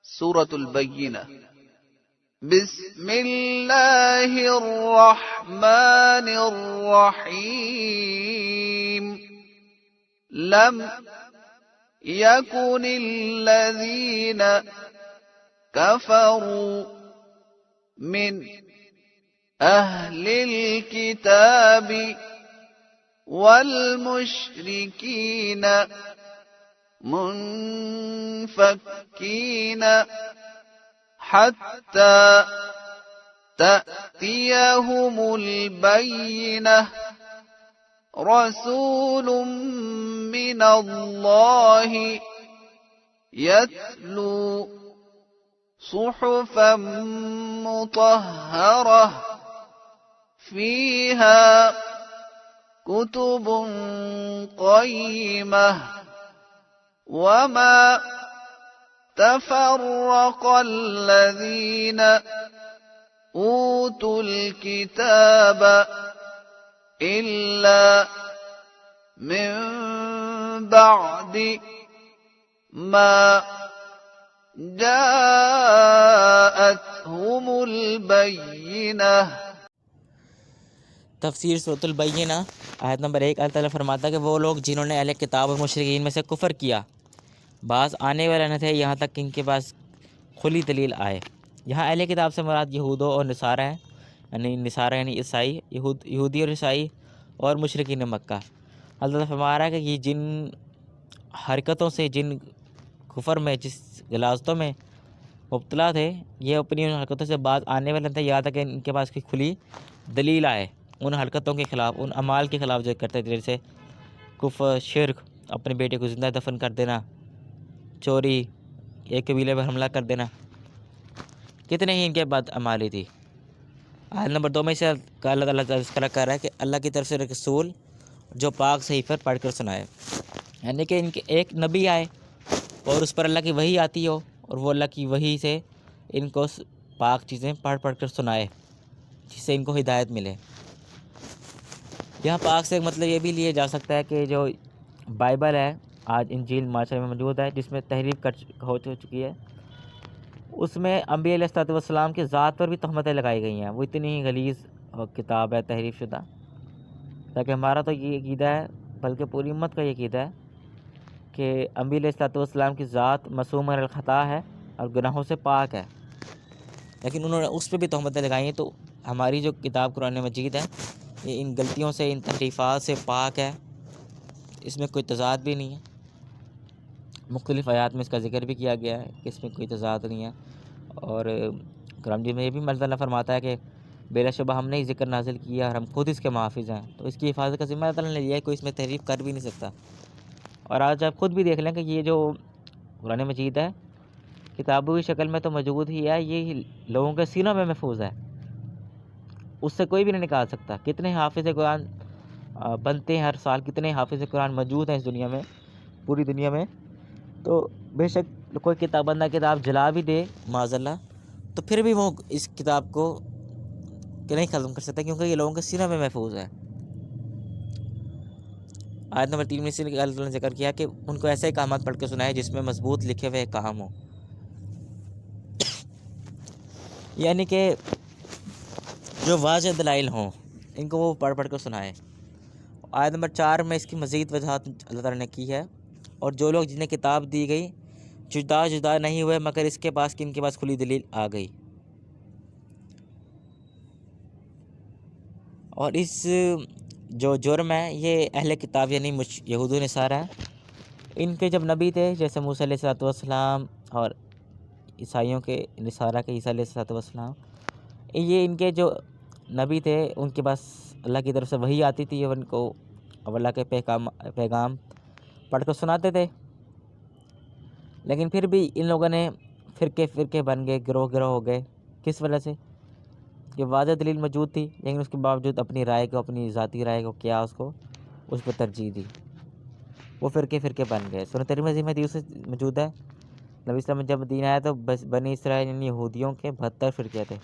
سورة البینہ۔ بسم اللہ الرحمن الرحیم۔ لم يكن الذين كفروا من أهل الكتاب والمشركين منفكين حتى تأتيهم البينة رسول من الله يتلو صحفا مطهرة فيها كتب قيمة وما تفرق الذين أوتوا الكتاب إلا من بعد ما جاءتهم البينة۔ تفسیر سورۃ البینہ آیت نمبر 1۔ اللہ تعالیٰ فرماتا ہے کہ وہ لوگ جنہوں نے اہل کتاب اور مشرکین میں سے کفر کیا، بعض آنے والے نہ تھے یہاں تک کہ ان کے پاس کھلی دلیل آئے۔ یہاں اہل کتاب سے مراد یہود اور نصارہ ہیں، یعنی عیسائی، یہودی اور عیسائی اور مشرکین مکہ۔ اللہ تعالیٰ فرما رہا ہے کہ یہ جن حرکتوں سے، جن کفر میں، جس غلاظتوں میں مبتلا تھے، یہ اپنی ان حرکتوں سے بعض آنے والے تھے یہاں تک کہ ان کے پاس کوئی کھلی دلیل آئے ان حرکتوں کے خلاف، ان اعمال کے خلاف جو کرتے تھے، جیسے کفر، شرک، اپنے بیٹے کو زندہ دفن کر دینا، چوری، ایک قبیلے پر حملہ کر دینا، کتنے ہی ان کے بعد اعمالی تھی۔ آیت نمبر 2 میں سے اللہ تعالیٰ تذکرہ کر رہا ہے کہ اللہ کی طرف سے رسول جو پاک صحیفہ پڑھ کر سنائے، یعنی کہ ان کے ایک نبی آئے اور اس پر اللہ کی وحی آتی ہو، اور وہ اللہ کی وحی سے ان کو پاک چیزیں پڑھ کر سنائے، جس سے ان کو ہدایت ملے۔ یہاں پاک سے مطلب یہ بھی لیا جا سکتا ہے کہ جو بائبل ہے، آج انجیل معاشرے میں موجود ہے، جس میں تحریف ہو چکی ہے، اس میں انبیاء علیہ السلام کی ذات پر بھی تہمتیں لگائی گئی ہیں۔ وہ اتنی ہی غلیظ کتاب ہے، تحریف شدہ، تاکہ ہمارا تو یہ عقیدہ ہے، بلکہ پوری امت کا یہ عقیدہ ہے کہ انبیاء علیہ السلام کی ذات معصوم من الخطا ہے اور گناہوں سے پاک ہے، لیکن انہوں نے اس پہ بھی تہمتیں لگائی ہیں۔ تو ہماری جو کتاب قرآن مجید ہے، یہ ان غلطیوں سے، ان تحریفات سے پاک ہے، اس میں کوئی تضاد بھی نہیں ہے۔ مختلف آیات میں اس کا ذکر بھی کیا گیا ہے کہ اس میں کوئی تضاد نہیں ہے، اور قرآن مجید میں یہ بھی اللہ تعالیٰ فرماتا ہے کہ بلا شبہ ہم نے ہی ذکر نازل کیا اور ہم خود اس کے محافظ ہیں، تو اس کی حفاظت کا ذمہ اللہ تعالیٰ نے لیا ہے، کوئی اس میں تحریف کر بھی نہیں سکتا۔ اور آج آپ خود بھی دیکھ لیں کہ یہ جو قرآن مجید ہے، کتابوں کی شکل میں تو موجود ہی ہے، یہ لوگوں کے سینوں میں محفوظ ہے، اس سے کوئی بھی نہیں نکال سکتا۔ کتنے حافظ قرآن بنتے ہیں ہر سال، کتنے حافظ قرآن موجود ہیں اس دنیا میں، پوری دنیا میں، تو بے شک کوئی کتاب بندہ کتاب جلا بھی دے معاذ اللہ، تو پھر بھی وہ اس کتاب کو نہیں ختم کر سکتا، کیونکہ یہ لوگوں کے سینوں میں محفوظ ہے۔ آیت نمبر 3 میں سے اللہ تعالیٰ نے ذکر کیا کہ ان کو ایسے احکامات پڑھ کے سنائے جس میں مضبوط لکھے ہوئے احکام ہوں، یعنی کہ جو واضح دلائل ہوں، ان کو وہ پڑھ کے سنائے۔ آیت نمبر 4 میں اس کی مزید وضاحت اللہ تعالیٰ نے کی ہے، اور جو لوگ جنہیں کتاب دی گئی جدا نہیں ہوئے مگر اس کے پاس کہ ان کے پاس کھلی دلیل آ گئی۔ اور اس جو جرم ہے یہ اہل کتاب یعنی یہود و نصارہ ہیں، ان کے جب نبی تھے جیسے موسیٰ علیہ السلام اور عیسائیوں کے نصارہ کے عیسیٰ علیہ السلام، یہ ان کے جو نبی تھے ان کے پاس اللہ کی طرف سے وحی آتی تھی، اور ان کو اللہ کے پیغام پڑھ کر سناتے تھے، لیکن پھر بھی ان لوگوں نے فرقے بن گئے، گروہ ہو گئے۔ کس وجہ سے؟ کہ واضح دلیل موجود تھی، لیکن اس کے باوجود اپنی رائے کو، اپنی ذاتی رائے کو کیا، اس کو ترجیح دی، وہ فرقے بن گئے۔ سنن ترمذی میں حدیث موجود ہے، نبی اسلام جب مدینہ آیا تو بنی اسرائیل یعنی یہودیوں کے 72 فرقے تھے۔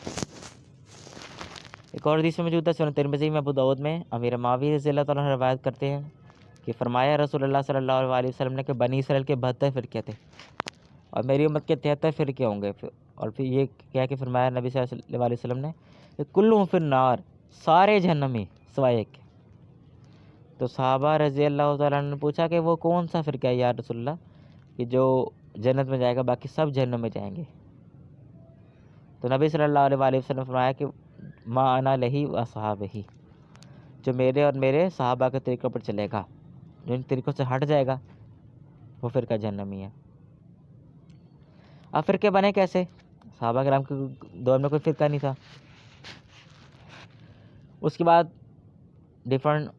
ایک اور حدیث میں موجود ہے سنن ترمذی میں، ابو داؤد میں، امیر معاویہ رضی اللہ تعالیٰ عنہ روایت کرتے ہیں کہ فرمایا رسول اللہ صلی اللہ علیہ وسلم نے کہ بنی اسرائیل کے 72 فرقے تھے، اور میری امت کے 73 فرقے ہوں گے. اور پھر یہ کہہ کے فرمایا نبی صلی اللہ علیہ وسلم نے کہ کلہم فی النار، سارے جہنمی سوائے ایک. تو صحابہ رضی اللہ تعالیٰ عنہ نے پوچھا کہ وہ کون سا فرقہ ہے یا رسول اللہ کہ جو جنت میں جائے گا، باقی سب جہنم میں جائیں گے؟ تو نبی صلی اللہ علیہ وآلہ وسلم نے فرمایا کہ ما انا لہی و اصحابہ، جو میرے اور میرے صحابہ کے طریقوں پر چلے گا، جو ان طریقوں سے ہٹ جائے گا، وہ فرقہ جہنمی ہے. اب فرقے بنے کیسے؟ صحابہ کرام کے دور میں کوئی فرقہ نہیں تھا. اس کے بعد ڈفرنٹ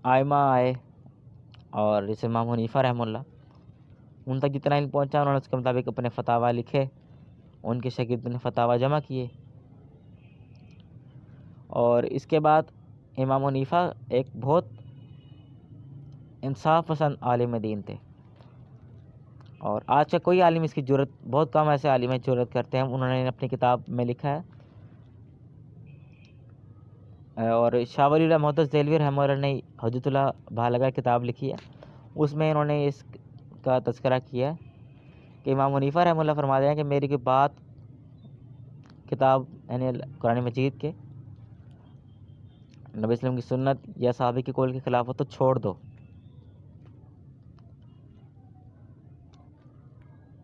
آئمہ آئے، اور جیسے امام حنیفہ رحمہ اللہ، ان تک جتنا علم پہنچا انہوں نے اس کے مطابق اپنے فتاویٰ لکھے، ان کے شاگرد نے فتاویٰ جمع کیے. اور اس کے بعد امام حنیفہ ایک بہت انصاف پسند عالم دین تھے، اور آج کا کوئی عالم اس کی جرت، بہت کم ایسے عالم ہیں جرت کرتے ہیں. انہوں نے اپنی کتاب میں لکھا ہے، اور شاہ ولی اللہ محدث دہلوی رحمہ اللہ نے حجت اللہ بہالگہ کتاب لکھی ہے، اس میں انہوں نے اس کا تذکرہ کیا ہے کہ امام حنیفہ رحمہ اللہ فرماتے ہیں کہ میری کوئی بات کتاب یعنی قرآن مجید کے، نبی وسلم کی سنت یا صحابہ کی قول کے خلاف ہو تو چھوڑ دو.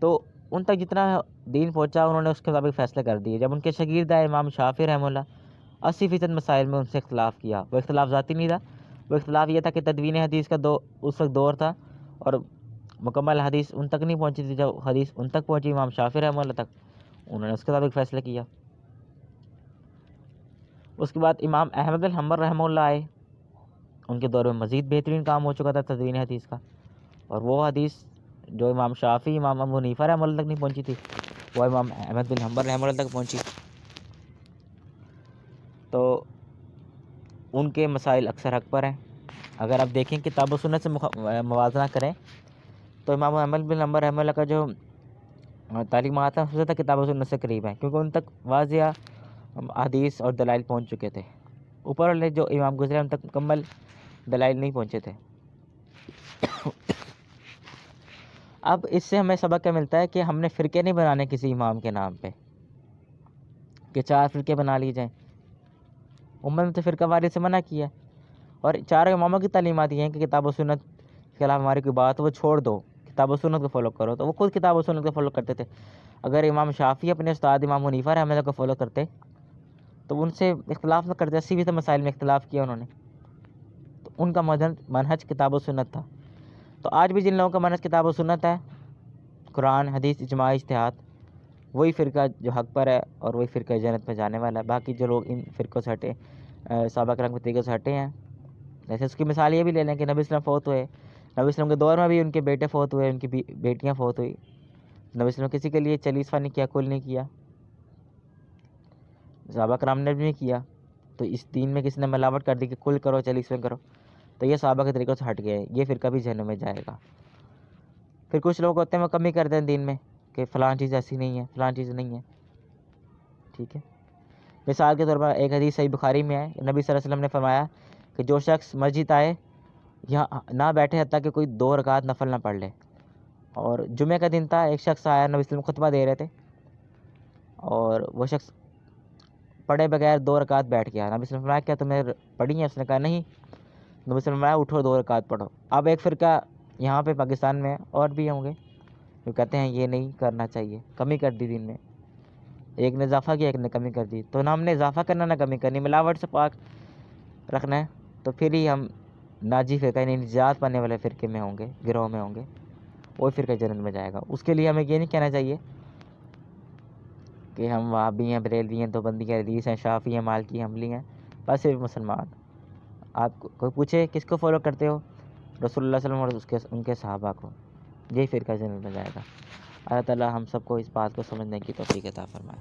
تو ان تک جتنا دین پہنچا انہوں نے اس کے مطابق فیصلے کر دیے. جب ان کے شاگرد آئے امام شافعی رحمہ اللہ، 80% مسائل میں ان سے اختلاف کیا. وہ اختلاف ذاتی نہیں تھا، وہ اختلاف یہ تھا کہ تدوین حدیث کا اس وقت دور تھا، اور مکمل حدیث ان تک نہیں پہنچی تھی. جب حدیث ان تک پہنچی امام شافعی رحمہ اللہ تک، انہوں نے اس کے مطابق فیصلہ کیا. اس کے بعد امام احمد بن حنبل رحمہ اللہ آئے، ان کے دور میں مزید بہترین کام ہو چکا تھا تدوین حدیث کا، اور وہ حدیث جو امام شافعی امام ابو حنیفہ رحمہ اللہ تک نہیں پہنچی تھی، وہ امام احمد بن حنبل رحمہ اللہ تک پہنچی. تو ان کے مسائل اکثر حق پر ہیں. اگر آپ دیکھیں کتاب و سنت سے موازنہ کریں تو امام احمد بن حنبل رحمہ اللہ کا جو تعلیمات ہیں سب سے زیادہ کتاب و سنت سے قریب ہیں، کیونکہ ان تک واضح حدیث اور دلائل پہنچ چکے تھے. اوپر والے جو امام گزرے ان تک مکمل دلائل نہیں پہنچے تھے. اب اس سے ہمیں سبق کیا ملتا ہے کہ ہم نے فرقے نہیں بنانے کسی امام کے نام پہ کہ 4 فرقے بنا لیے جائیں. امت نے تو فرقہ واری سے منع کیا، اور 4 اماموں کی تعلیمات یہ ہیں کہ کتاب و سنت کے خلاف ہماری کوئی بات وہ چھوڑ دو، کتاب و سنت کو فالو کرو. تو وہ خود کتاب و سنت کو فالو کرتے تھے. اگر امام شافعی اپنے استاد امام حنیفہ رحمہ اللہ کو فالو کرتے تو ان سے اختلاف نہ کرتے. 80% مسائل میں اختلاف کیا انہوں نے، تو ان کا منہج کتاب و سنت تھا. تو آج بھی جن لوگوں کا منہج کتاب و سنت ہے، قرآن حدیث اجماع اجتہاد، وہی فرقہ جو حق پر ہے اور وہی فرقہ جنت میں جانے والا ہے. باقی جو لوگ ان فرقوں سے ہٹے، صحابہ کرام کے طریقوں سے ہٹے ہیں، جیسے اس کی مثال یہ بھی لے لیں کہ نبی اسلام فوت ہوئے، نبی اسلام کے دور میں بھی ان کے بیٹے فوت ہوئے، ان کی بیٹیاں فوت ہوئی. نبی اسلام کسی کے لیے چلیسفہ نہیں کیا، کل نہیں کیا، صحابہ کرام نے بھی نہیں کیا. تو اس دین میں کسی نے ملاوٹ کر دی کہ کل کرو چلیسفہ کرو، تو یہ صحابہ کے طریقوں سے ہٹ گئے، یہ فرقہ بھی جہنم میں جائے گا. پھر کچھ لوگ ہوتے ہیں وہ کمی کر دیں دین میں کہ فلاں چیز ایسی نہیں ہے، فلاں چیز نہیں ہے. ٹھیک ہے، مثال کے طور پر ایک حدیث صحیح بخاری میں ہے، نبی صلی اللہ علیہ وسلم نے فرمایا کہ جو شخص مسجد آئے یہاں نہ بیٹھے حتیٰ کہ کوئی 2 رکعت نفل نہ پڑھ لے. اور جمعہ کا دن تھا، ایک شخص آیا، نبی صلی اللہ علیہ وسلم خطبہ دے رہے تھے، اور وہ شخص پڑھے بغیر 2 رکعت بیٹھ گیا. نبی صلی اللہ علیہ وسلم نے فرمایا کیا تمہیں پڑھی ہیں؟ اس نے کہا نہیں. نبی صلی اللہ علیہ وسلم نے فرمایا اٹھو 2 رکعت پڑھو. اب ایک فرقہ یہاں پہ پاکستان میں اور بھی ہوں گے جو کہتے ہیں یہ نہیں کرنا چاہیے، کمی کر دی دین میں. ایک نے اضافہ کیا، ایک نے کمی کر دی. تو نہ ہم نے اضافہ کرنا نہ کمی کرنی، ملاوٹ سے پاک رکھنا ہے. تو پھر ہی ہم ناجی فرقہ یعنی نجات پانے والے فرقے میں ہوں گے، گروہ میں ہوں گے، وہی فرقہ جنت میں جائے گا. اس کے لیے ہمیں یہ نہیں کہنا چاہیے کہ ہم وہابی ہیں، بریلوی ہیں، دیوبندی ہیں، حدیث ہیں، شافعی ہیں، مالکی ہیں، حنبلی ہیں. بس صرف مسلمان. آپ کوئی پوچھے کس کو فالو کرتے ہو؟ رسول اللہ صلی اللہ علیہ وسلم اور ان کے صحابہ کو. یہی فرقہ جنت میں جائے گا. اللہ تعالیٰ ہم سب کو اس بات کو سمجھنے کی توفیق عطا فرمائے.